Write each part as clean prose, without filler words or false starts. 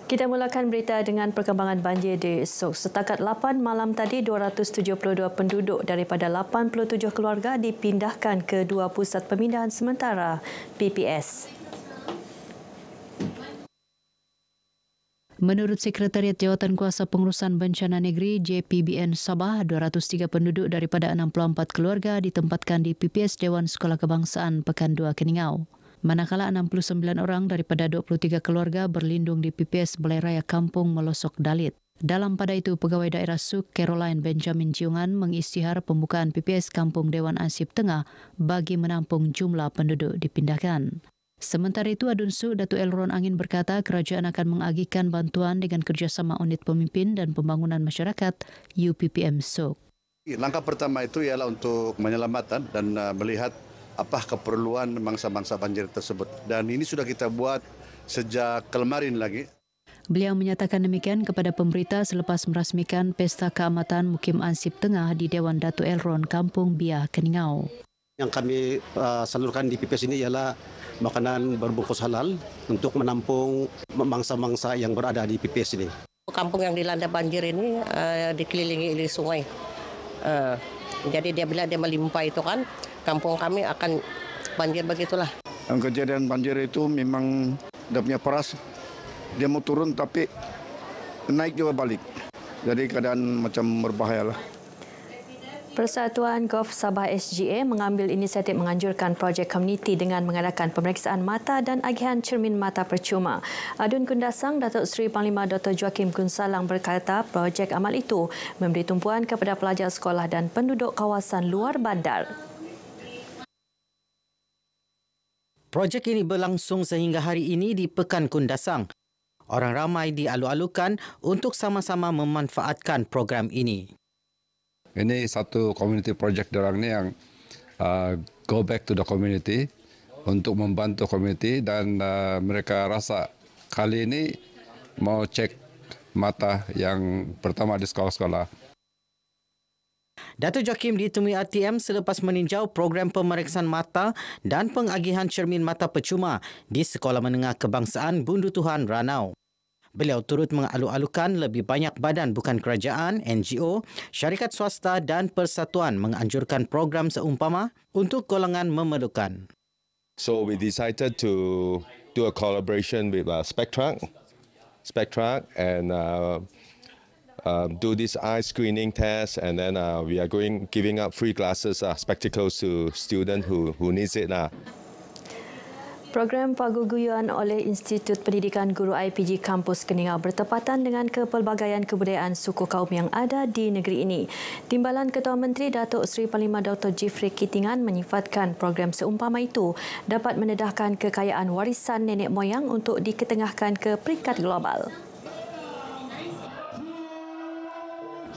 Kita mulakan berita dengan perkembangan banjir di esok. Setakat 8 malam tadi, 272 penduduk daripada 87 keluarga dipindahkan ke dua pusat pemindahan sementara PPS. Menurut Sekretariat Jawatankuasa Pengurusan Bencana Negeri JPBN Sabah, 203 penduduk daripada 64 keluarga ditempatkan di PPS Dewan Sekolah Kebangsaan Pekan 2 Keningau. Manakala 69 orang daripada 23 keluarga berlindung di PPS Balai Raya Kampung Melosok Dalit. Dalam pada itu, Pegawai Daerah Suk Caroline Benjamin Ciungan mengisytihar pembukaan PPS Kampung Dewan Ansip Tengah bagi menampung jumlah penduduk dipindahkan. Sementara itu, Adun Suk Datuk Elron Angin berkata kerajaan akan mengagihkan bantuan dengan kerjasama Unit Pemimpin dan Pembangunan Masyarakat UPPM Suk. Langkah pertama itu ialah untuk penyelamatan dan melihat apa keperluan mangsa-mangsa banjir tersebut. Dan ini sudah kita buat sejak kemarin lagi. Beliau menyatakan demikian kepada pemberita selepas merasmikan Pesta Keamatan Mukim Ansip Tengah di Dewan Datuk Elron Kampung Biah Keningau. Yang kami salurkan di PPS ini ialah makanan berbungkus halal untuk menampung mangsa-mangsa yang berada di PPS ini. Kampung yang dilanda banjir ini dikelilingi oleh sungai. Jadi bila dia melimpah itu kan, kampung kami akan banjir begitulah. Kejadian banjir itu memang dia punya peras, dia mau turun tapi naik juga balik. Jadi keadaan macam berbahaya lah. Persatuan Golf Sabah SGA mengambil inisiatif menganjurkan projek komuniti dengan mengadakan pemeriksaan mata dan agihan cermin mata percuma. Adun Kundasang, Datuk Seri Panglima Dr. Joakim Kunsalang berkata projek amal itu memberi tumpuan kepada pelajar sekolah dan penduduk kawasan luar bandar. Projek ini berlangsung sehingga hari ini di Pekan Kundasang. Orang ramai dialu-alukan untuk sama-sama memanfaatkan program ini. Ini satu community project diorang ni yang go back to the community untuk membantu community dan mereka rasa kali ini mau cek mata yang pertama di sekolah-sekolah. Datuk Joakim ditemui RTM selepas meninjau program pemeriksaan mata dan pengagihan cermin mata percuma di Sekolah Menengah Kebangsaan Bundu Tuhan, Ranau. Beliau turut mengalu-alukan lebih banyak badan bukan kerajaan, NGO, syarikat swasta dan persatuan menganjurkan program seumpama untuk golongan memerlukan. So we decided to do a collaboration with Spectrac and do this eye screening test, and then we are giving out free glasses, spectacles to students who needs it. Program paguyuban oleh Institut Pendidikan Guru IPG Kampus Keningau bertepatan dengan kepelbagaian kebudayaan suku kaum yang ada di negeri ini. Timbalan Ketua Menteri Datuk Seri Panglima Dr. Jeffrey Kitingan menyifatkan program seumpama itu dapat mendedahkan kekayaan warisan nenek moyang untuk diketengahkan ke peringkat global.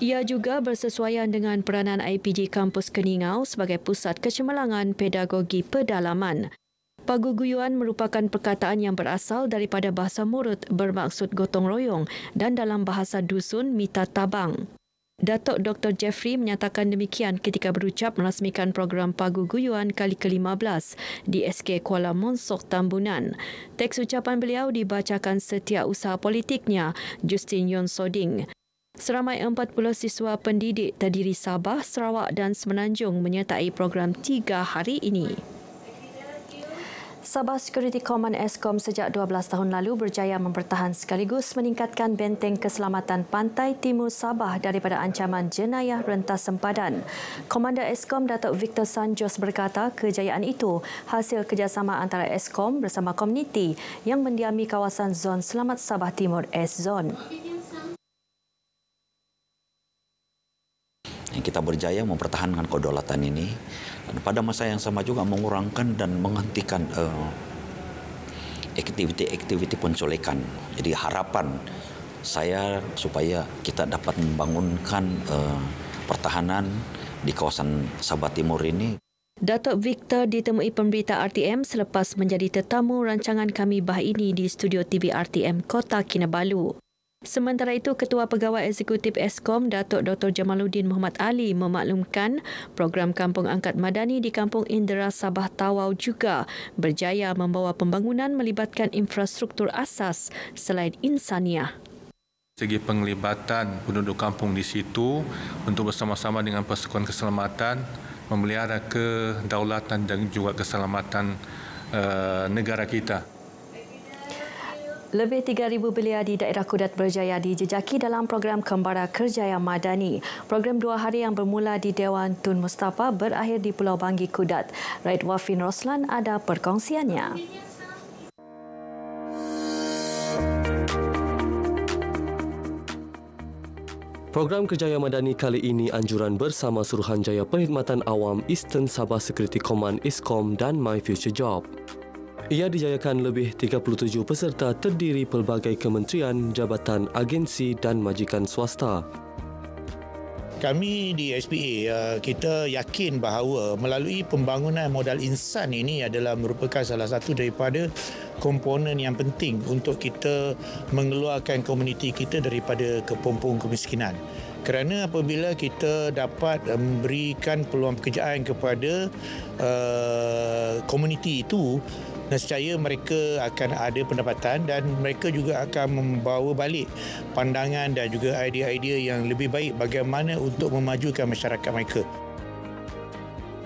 Ia juga bersesuaian dengan peranan IPG Kampus Keningau sebagai pusat kecemerlangan pedagogi pedalaman. Paguyuban merupakan perkataan yang berasal daripada bahasa Murut bermaksud gotong royong dan dalam bahasa dusun mita tabang. Datuk Dr. Jeffrey menyatakan demikian ketika berucap merasmikan program paguyuban kali ke-15 di SK Kuala Monsok Tambunan. Teks ucapan beliau dibacakan setiausaha politiknya, Justin Yon Soding. Seramai 40 siswa pendidik terdiri Sabah, Sarawak dan Semenanjung menyertai program 3 hari ini. Sabah Security Command Eskom sejak 12 tahun lalu berjaya mempertahan sekaligus meningkatkan benteng keselamatan pantai timur Sabah daripada ancaman jenayah rentas sempadan. Komander Eskom Datuk Victor Sanjos berkata kejayaan itu hasil kerjasama antara Eskom bersama komuniti yang mendiami kawasan Zon Selamat Sabah Timur S-Zone. Kita berjaya mempertahankan kedaulatan ini dan pada masa yang sama juga mengurangkan dan menghentikan aktiviti-aktiviti penculikan. Jadi harapan saya supaya kita dapat membangunkan pertahanan di kawasan Sabah Timur ini. Datuk Victor ditemui pemberita RTM selepas menjadi tetamu rancangan kami bah ini di studio TV RTM Kota Kinabalu. Sementara itu, Ketua Pegawai Eksekutif Eskom, Datuk Dr. Jamaluddin Muhammad Ali memaklumkan program Kampung Angkat Madani di Kampung Indera Sabah Tawau juga berjaya membawa pembangunan melibatkan infrastruktur asas selain insaniah. Segi penglibatan penduduk kampung di situ untuk bersama-sama dengan pasukan keselamatan memelihara kedaulatan dan juga keselamatan negara kita. Lebih 3,000 belia di daerah Kudat berjaya dijejaki dalam program Kembara Kerjaya Madani. Program 2 hari yang bermula di Dewan Tun Mustafa berakhir di Pulau Banggi, Kudat. Raid Wafin Roslan ada perkongsiannya. Program Kerjaya Madani kali ini anjuran bersama Suruhanjaya Perkhidmatan Awam Eastern Sabah Security Command Eskom dan My Future Job. Ia dijayakan lebih 37 peserta terdiri pelbagai kementerian, jabatan, agensi dan majikan swasta. Kami di SPA, kita yakin bahawa melalui pembangunan modal insan ini adalah merupakan salah satu daripada komponen yang penting untuk kita mengeluarkan komuniti kita daripada kepompong kemiskinan. Kerana apabila kita dapat memberikan peluang pekerjaan kepada komuniti itu, nescaya mereka akan ada pendapatan dan mereka juga akan membawa balik pandangan dan juga idea-idea yang lebih baik bagaimana untuk memajukan masyarakat mereka.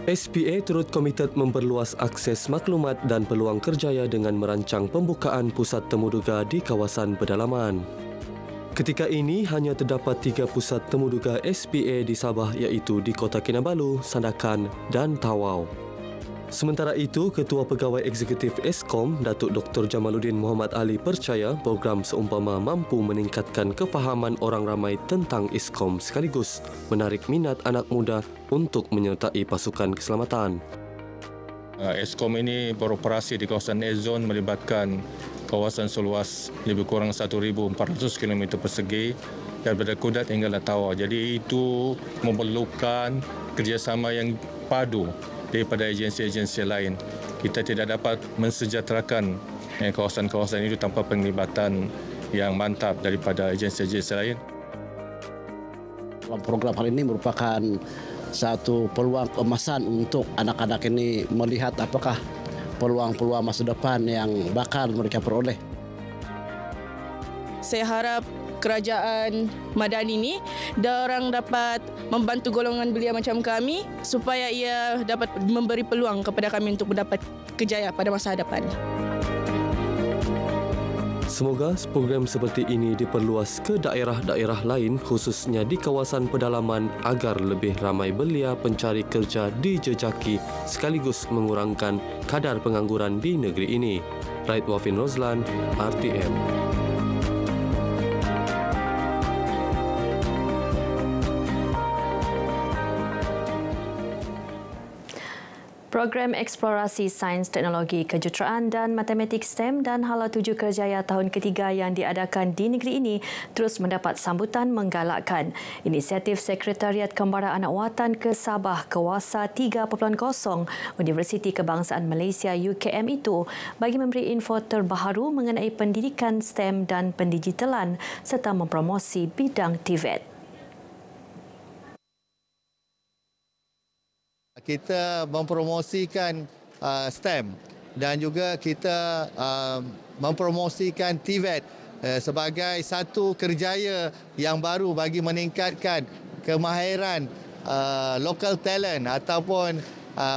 SPA turut komited memperluas akses maklumat dan peluang kerjaya dengan merancang pembukaan pusat temuduga di kawasan pedalaman. Ketika ini hanya terdapat 3 pusat temuduga SPA di Sabah iaitu di Kota Kinabalu, Sandakan dan Tawau. Sementara itu, Ketua Pegawai Eksekutif Eskom, Datuk Dr. Jamaluddin Muhammad Ali percaya program seumpama mampu meningkatkan kefahaman orang ramai tentang Eskom sekaligus menarik minat anak muda untuk menyertai pasukan keselamatan. Eskom ini beroperasi di kawasan A-Zone melibatkan kawasan seluas lebih kurang 1,400 km persegi daripada Kudat hingga Tawau. Jadi itu memerlukan kerjasama yang padu daripada agensi-agensi lain. Kita tidak dapat mensejahterakan kawasan-kawasan itu tanpa penglibatan yang mantap daripada agensi-agensi lain. Program hal ini merupakan satu peluang keemasan untuk anak-anak ini melihat apakah peluang-peluang masa depan yang bakal mereka peroleh. Saya harap kerajaan Madani ini diorang dapat membantu golongan belia macam kami supaya ia dapat memberi peluang kepada kami untuk mendapat kejayaan pada masa hadapan. Semoga program seperti ini diperluas ke daerah-daerah lain khususnya di kawasan pedalaman agar lebih ramai belia pencari kerja dijejaki sekaligus mengurangkan kadar pengangguran di negeri ini. Raid Wafin Roslan, RTM. Program Eksplorasi Sains, Teknologi, Kejuruteraan dan Matematik STEM dan Hala Tuju Kerjaya tahun ketiga yang diadakan di negeri ini terus mendapat sambutan menggalakkan. Inisiatif Sekretariat Kembara Anak Watan ke Sabah Kewasa 3.0 Universiti Kebangsaan Malaysia UKM itu bagi memberi info terbaru mengenai pendidikan STEM dan pendigitalan serta mempromosi bidang TVET. Kita mempromosikan STEM dan juga kita mempromosikan TVET sebagai satu kerjaya yang baru bagi meningkatkan kemahiran local talent ataupun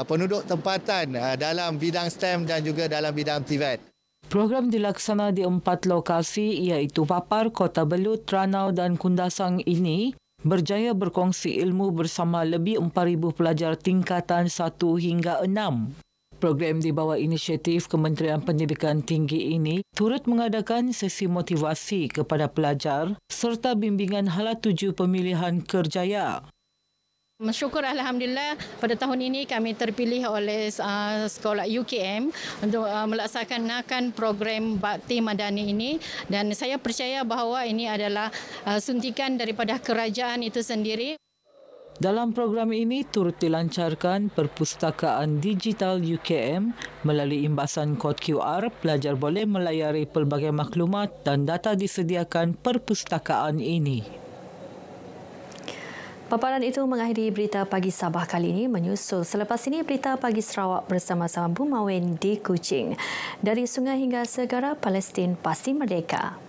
penduduk tempatan dalam bidang STEM dan juga dalam bidang TVET. Program dilaksana di 4 lokasi iaitu Papar, Kota Belud, Tranau dan Kundasang ini berjaya berkongsi ilmu bersama lebih 4,000 pelajar tingkatan 1 hingga 6. Program di bawah inisiatif Kementerian Pendidikan Tinggi ini turut mengadakan sesi motivasi kepada pelajar serta bimbingan hala tuju pemilihan kerjaya. Syukur Alhamdulillah pada tahun ini kami terpilih oleh sekolah UKM untuk melaksanakan program Bakti Madani ini dan saya percaya bahawa ini adalah suntikan daripada kerajaan itu sendiri. Dalam program ini turut dilancarkan perpustakaan digital UKM melalui imbasan kod QR, pelajar boleh melayari pelbagai maklumat dan data disediakan perpustakaan ini. Paparan itu mengakhiri Berita Pagi Sabah kali ini, menyusul selepas ini Berita Pagi Sarawak bersama-sama Bu Mawen di Kuching. Dari sungai hingga segara, Palestin pasti merdeka.